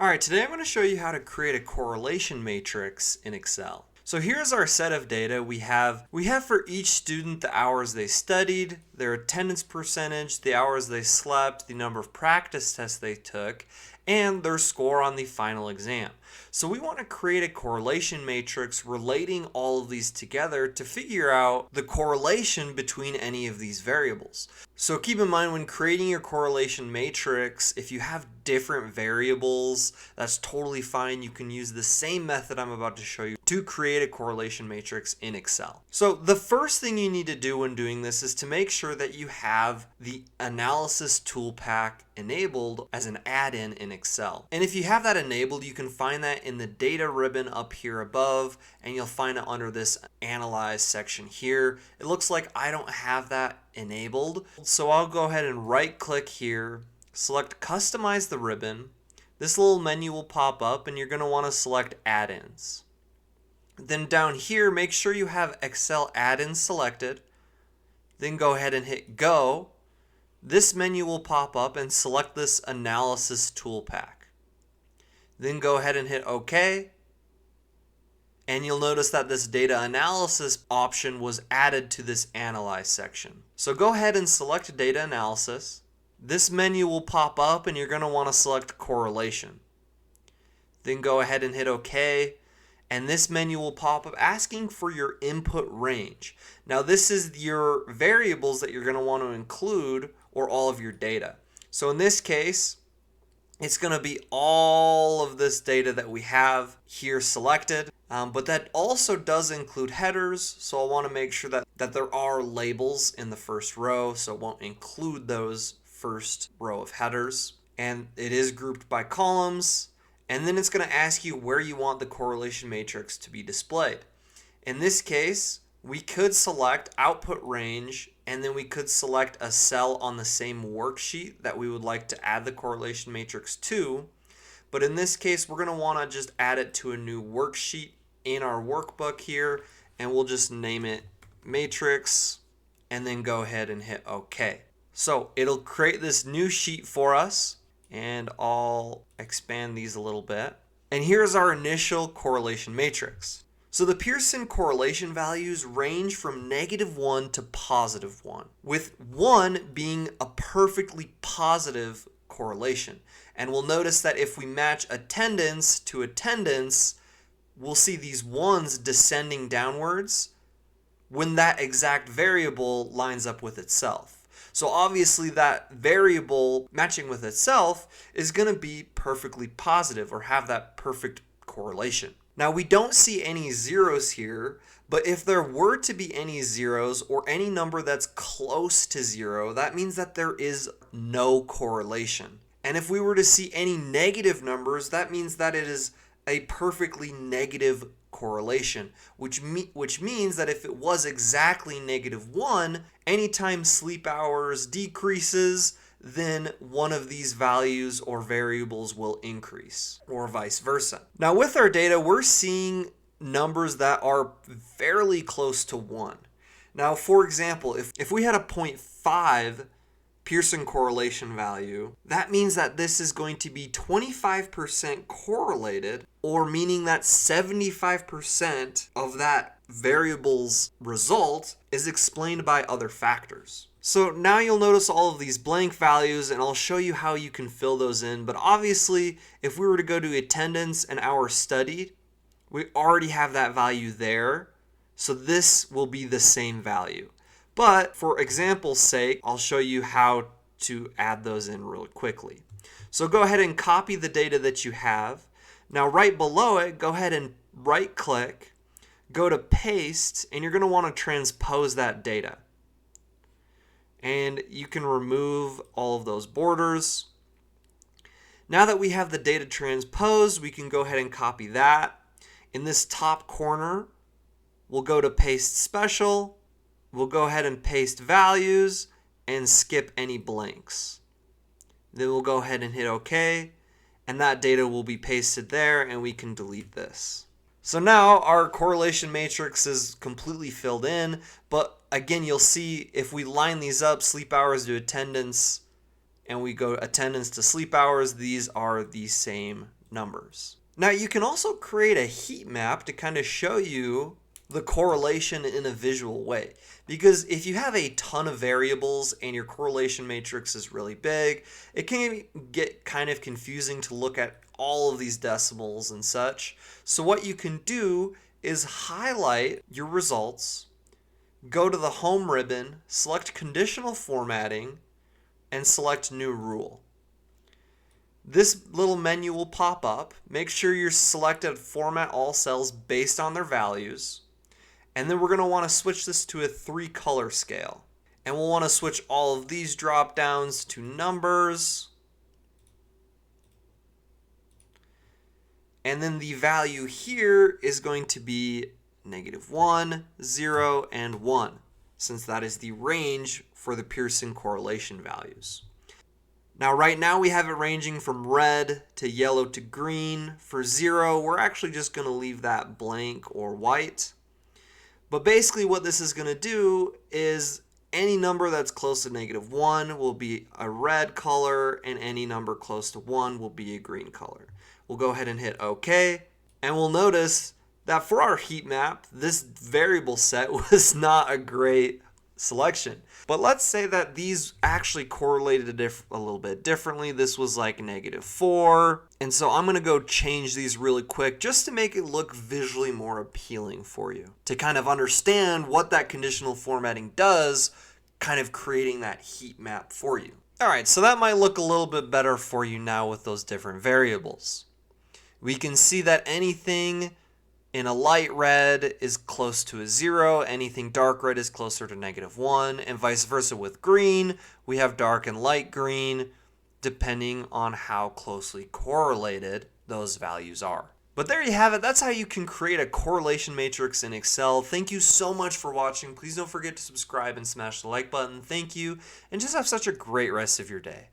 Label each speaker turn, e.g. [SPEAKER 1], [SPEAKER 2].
[SPEAKER 1] Alright, today I'm going to show you how to create a correlation matrix in Excel. So here's our set of data. We have for each student the hours they studied, their attendance percentage, the hours they slept, the number of practice tests they took, and their score on the final exam. So we want to create a correlation matrix relating all of these together to figure out the correlation between any of these variables. So keep in mind when creating your correlation matrix, if you have different variables, that's totally fine. You can use the same method I'm about to show you to create a correlation matrix in Excel. So the first thing you need to do when doing this is to make sure that you have the analysis ToolPak enabled as an add-in in Excel. And if you have that enabled, you can find that in the data ribbon up here above, and you'll find it under this analyze section here. It looks like I don't have that enabled, so I'll go ahead and right click here, select customize the ribbon. This little menu will pop up and you're going to want to select add-ins. Then down here, make sure you have Excel add-ins selected. Then go ahead and hit go. This menu will pop up and select this analysis ToolPak. Then go ahead and hit OK. And you'll notice that this data analysis option was added to this analyze section. So go ahead and select data analysis. This menu will pop up and you're going to want to select correlation. Then go ahead and hit OK. And this menu will pop up asking for your input range. Now this is your variables that you're going to want to include or all of your data. So in this case, it's going to be all of this data that we have here selected. But that also does include headers, so I want to make sure that there are labels in the first row, so it won't include those first row of headers. And it is grouped by columns. And then it's going to ask you where you want the correlation matrix to be displayed. In this case, we could select output range, and then we could select a cell on the same worksheet that we would like to add the correlation matrix to. But in this case, we're going to want to just add it to a new worksheet in our workbook here, and we'll just name it matrix, and then go ahead and hit OK. So it'll create this new sheet for us. And I'll expand these a little bit. And here's our initial correlation matrix. So the Pearson correlation values range from -1 to +1, with 1 being a perfectly positive correlation. And we'll notice that if we match attendance to attendance, we'll see these 1s descending downwards when that exact variable lines up with itself. So obviously that variable matching with itself is going to be perfectly positive or have that perfect correlation. Now we don't see any zeros here, but if there were to be any zeros or any number that's close to 0, that means that there is no correlation. And if we were to see any negative numbers, that means that it is a perfectly negative correlation, which means that if it was exactly -1, anytime sleep hours decreases, then one of these values or variables will increase, or vice versa. Now with our data, we're seeing numbers that are fairly close to 1. Now for example, if we had a 0.5 Pearson correlation value, that means that this is going to be 25% correlated, or meaning that 75% of that variable's result is explained by other factors. So now you'll notice all of these blank values, and I'll show you how you can fill those in. But obviously, if we were to go to attendance and hours studied, we already have that value there. So this will be the same value. But for example's sake, I'll show you how to add those in really quickly. So go ahead and copy the data that you have. Now right below it, go ahead and right click, go to paste, and you're going to want to transpose that data. And you can remove all of those borders. Now that we have the data transposed, we can go ahead and copy that. In this top corner, we'll go to paste special. We'll go ahead and paste values and skip any blanks. Then we'll go ahead and hit OK, and that data will be pasted there, and we can delete this. So now our correlation matrix is completely filled in, but again, you'll see if we line these up, sleep hours to attendance, and we go attendance to sleep hours, these are the same numbers. Now you can also create a heat map to kind of show you the correlation in a visual way. Because if you have a ton of variables and your correlation matrix is really big, it can get kind of confusing to look at all of these decimals and such. So what you can do is highlight your results, go to the home ribbon, select conditional formatting, and select new rule. This little menu will pop up. Make sure you're selected format all cells based on their values. And then we're going to want to switch this to a 3-color scale. And we'll want to switch all of these drop downs to numbers. And then the value here is going to be -1, 0, and 1, since that is the range for the Pearson correlation values. Now right now we have it ranging from red to yellow to green. For 0, we're actually just going to leave that blank or white. But basically what this is going to do is any number that's close to -1 will be a red color, and any number close to 1 will be a green color. We'll go ahead and hit OK, and we'll notice that for our heat map, this variable set was not a great selection. But let's say that these actually correlated a little bit differently. This was like -4. And so I'm going to go change these really quick just to make it look visually more appealing for you, to kind of understand what that conditional formatting does, kind of creating that heat map for you. All right, so that might look a little bit better for you now with those different variables. We can see that anything in a light red is close to a 0, anything dark red is closer to -1, and vice versa with green. We have dark and light green, depending on how closely correlated those values are. But there you have it. That's how you can create a correlation matrix in Excel. Thank you so much for watching. Please don't forget to subscribe and smash the like button. Thank you, and just have such a great rest of your day.